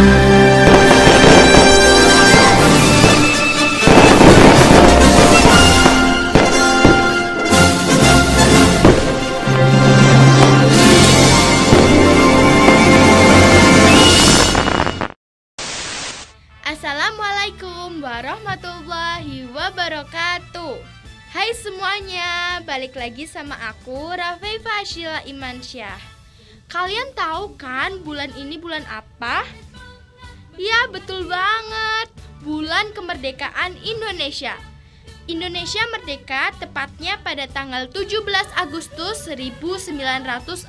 Assalamualaikum warahmatullahi wabarakatuh. Hai semuanya, balik lagi sama aku Rafeifah Ashila Imansyah. Kalian tahu kan bulan ini bulan apa? Ya betul banget, bulan kemerdekaan Indonesia. Indonesia merdeka tepatnya pada tanggal 17 Agustus 1945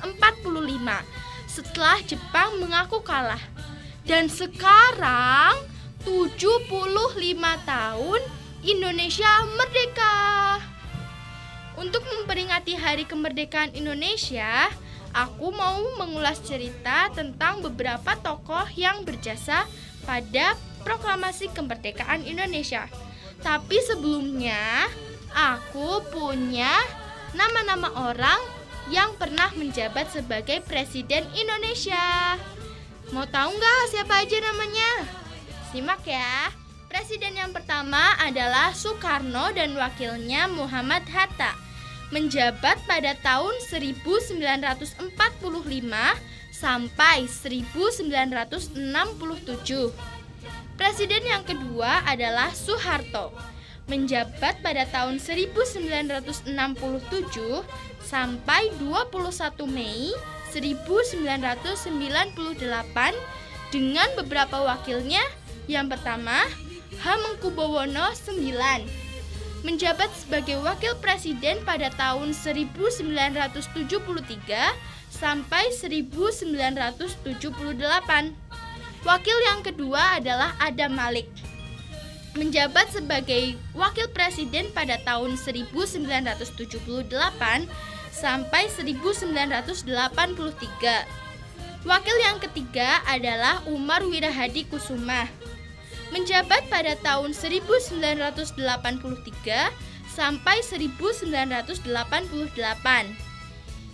setelah Jepang mengaku kalah. Dan sekarang 75 tahun Indonesia merdeka. Untuk memperingati Hari Kemerdekaan Indonesia, aku mau mengulas cerita tentang beberapa tokoh yang berjasa pada proklamasi kemerdekaan Indonesia. Tapi sebelumnya, aku punya nama-nama orang yang pernah menjabat sebagai Presiden Indonesia. Mau tahu nggak siapa aja namanya? Simak ya. Presiden yang pertama adalah Soekarno dan wakilnya Muhammad Hatta. Menjabat pada tahun 1945 sampai 1967. Presiden yang kedua adalah Soeharto. Menjabat pada tahun 1967 sampai 21 Mei 1998 dengan beberapa wakilnya. Yang pertama, Hamengkubuwono IX menjabat sebagai wakil presiden pada tahun 1973 sampai 1978. Wakil yang kedua adalah Adam Malik, menjabat sebagai wakil presiden pada tahun 1978 sampai 1983. Wakil yang ketiga adalah Umar Wirahadi Kusuma, menjabat pada tahun 1983 sampai 1988.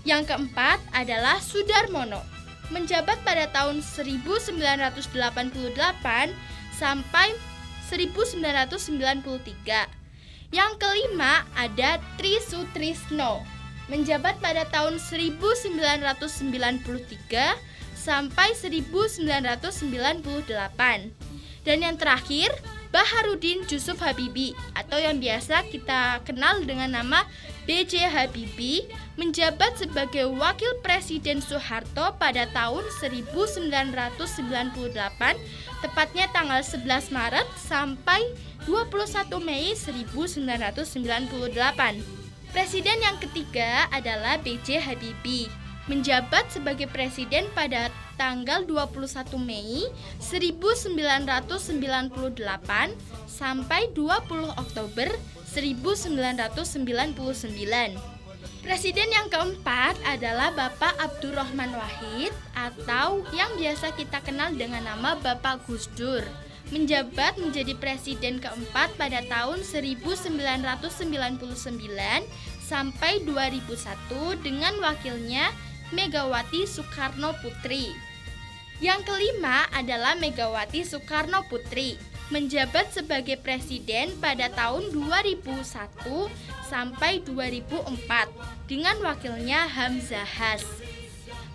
Yang keempat adalah Sudarmono, menjabat pada tahun 1988 sampai 1993. Yang kelima ada Tri Sutrisno, menjabat pada tahun 1993 sampai 1998. Dan yang terakhir, Baharudin Yusuf Habibie atau yang biasa kita kenal dengan nama B.J. Habibie, menjabat sebagai wakil presiden Soeharto pada tahun 1998, tepatnya tanggal 11 Maret sampai 21 Mei 1998. Presiden yang ketiga adalah B.J. Habibie, menjabat sebagai presiden pada tanggal 21 Mei 1998 sampai 20 Oktober 1999. Presiden yang keempat adalah Bapak Abdurrahman Wahid atau yang biasa kita kenal dengan nama Bapak Gus Dur, menjabat menjadi presiden keempat pada tahun 1999 sampai 2001 dengan wakilnya Megawati Soekarno Putri. Yang kelima adalah Megawati Soekarno Putri, menjabat sebagai presiden pada tahun 2001 sampai 2004 dengan wakilnya Hamzahas.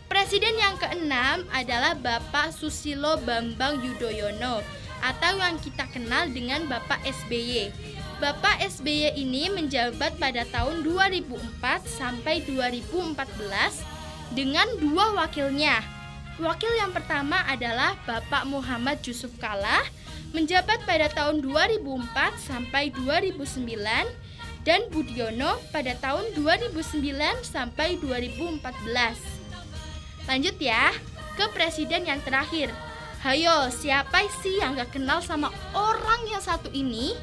Presiden yang keenam adalah Bapak Susilo Bambang Yudhoyono atau yang kita kenal dengan Bapak SBY. Bapak SBY ini menjabat pada tahun 2004 sampai 2014 dengan dua wakilnya. Wakil yang pertama adalah Bapak Muhammad Yusuf Kalla, menjabat pada tahun 2004 sampai 2009, dan Budiono pada tahun 2009 sampai 2014. Lanjut ya, ke presiden yang terakhir. Hayo, siapa sih yang gak kenal sama orang yang satu ini?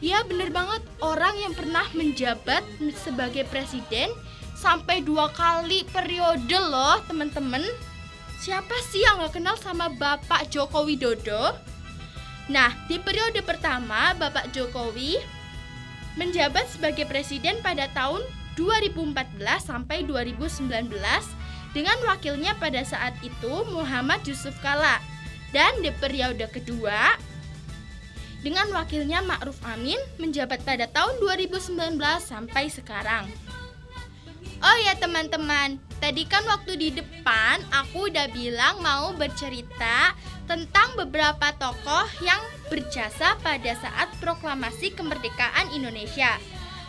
Ya bener banget, orang yang pernah menjabat sebagai presiden sampai 2 kali periode loh teman-teman. Siapa sih yang gak kenal sama Bapak Joko Widodo? Nah, di periode pertama Bapak Jokowi menjabat sebagai presiden pada tahun 2014 sampai 2019 dengan wakilnya pada saat itu Muhammad Yusuf Kalla. Dan di periode kedua, dengan wakilnya Ma'ruf Amin menjabat pada tahun 2019 sampai sekarang. Oh ya teman-teman, tadi kan waktu di depan aku udah bilang mau bercerita tentang beberapa tokoh yang berjasa pada saat proklamasi kemerdekaan Indonesia.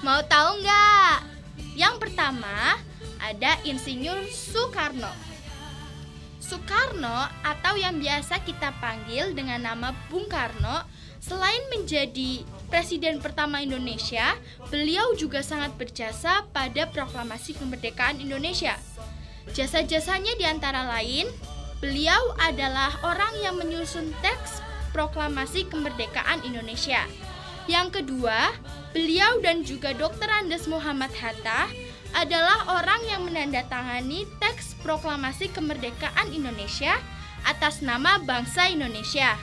Mau tahu nggak? Yang pertama ada Insinyur Soekarno. Soekarno atau yang biasa kita panggil dengan nama Bung Karno, selain menjadi Presiden pertama Indonesia, beliau juga sangat berjasa pada proklamasi kemerdekaan Indonesia. Jasa-jasanya diantara lain, beliau adalah orang yang menyusun teks proklamasi kemerdekaan Indonesia. Yang kedua, beliau dan juga Dr. Andes Muhammad Hatta adalah orang yang menandatangani teks proklamasi kemerdekaan Indonesia atas nama bangsa Indonesia.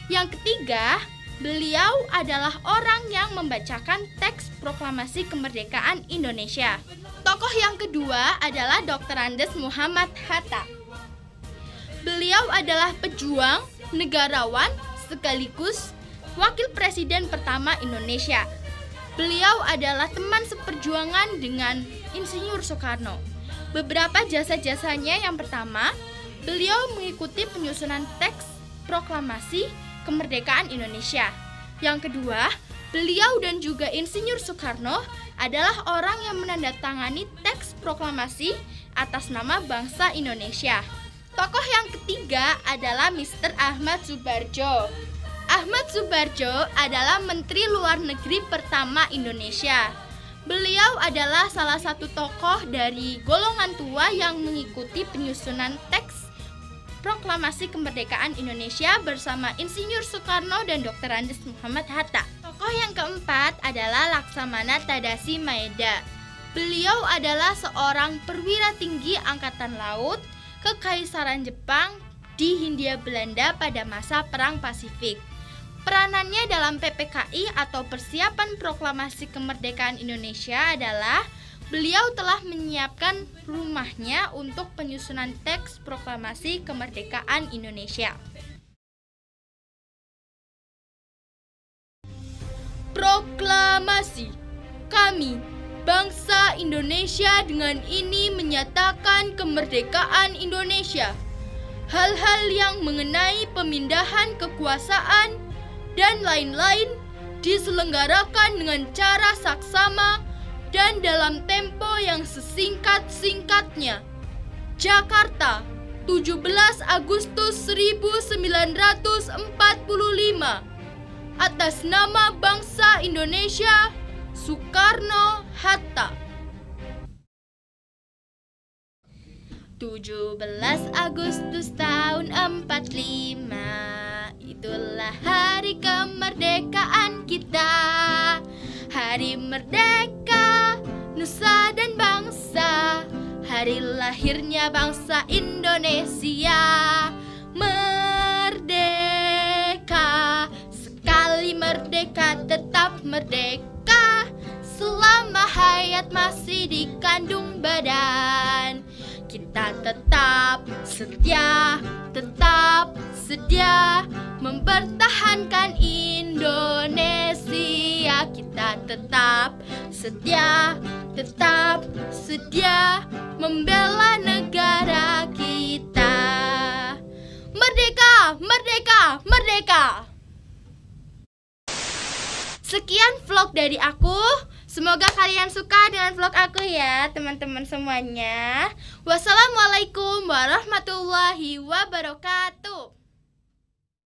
Yang ketiga, beliau adalah orang yang membacakan teks proklamasi kemerdekaan Indonesia. Tokoh yang kedua adalah Dr. Andes Muhammad Hatta. Beliau adalah pejuang, negarawan, sekaligus wakil presiden pertama Indonesia. Beliau adalah teman seperjuangan dengan Insinyur Soekarno. Beberapa jasa-jasanya, yang pertama, beliau mengikuti penyusunan teks proklamasi kemerdekaan Indonesia. Yang kedua, beliau dan juga Insinyur Soekarno adalah orang yang menandatangani teks proklamasi atas nama bangsa Indonesia. Tokoh yang ketiga adalah Mr. Ahmad Soebardjo. Ahmad Soebardjo adalah Menteri Luar Negeri pertama Indonesia. Beliau adalah salah satu tokoh dari golongan tua yang mengikuti penyusunan teks proklamasi kemerdekaan Indonesia bersama Insinyur Soekarno dan Dr. Andes Muhammad Hatta. Tokoh yang keempat adalah Laksamana Tadashi Maeda. Beliau adalah seorang perwira tinggi Angkatan Laut Kekaisaran Jepang di Hindia Belanda pada masa Perang Pasifik. Peranannya dalam PPKI atau Persiapan Proklamasi Kemerdekaan Indonesia adalah beliau telah menyiapkan rumahnya untuk penyusunan teks proklamasi kemerdekaan Indonesia. Proklamasi. Kami, bangsa Indonesia, dengan ini menyatakan kemerdekaan Indonesia. Hal-hal yang mengenai pemindahan kekuasaan dan lain-lain diselenggarakan dengan cara saksama dan dalam tempo yang sesingkat-singkatnya. Jakarta, 17 Agustus 1945. Atas nama bangsa Indonesia, Soekarno-Hatta. 17 Agustus tahun 45. Itulah hari kemerdekaan kita. Hari merdeka, nusa dan bangsa. Hari lahirnya bangsa Indonesia. Merdeka, sekali merdeka tetap merdeka. Selama hayat masih dikandung badan, kita tetap setia mempertahankan Indonesia. Kita tetap setia membela negara kita. Merdeka, merdeka, merdeka. Sekian vlog dari aku. Semoga kalian suka dengan vlog aku ya, teman-teman semuanya. Wassalamualaikum warahmatullahi wabarakatuh.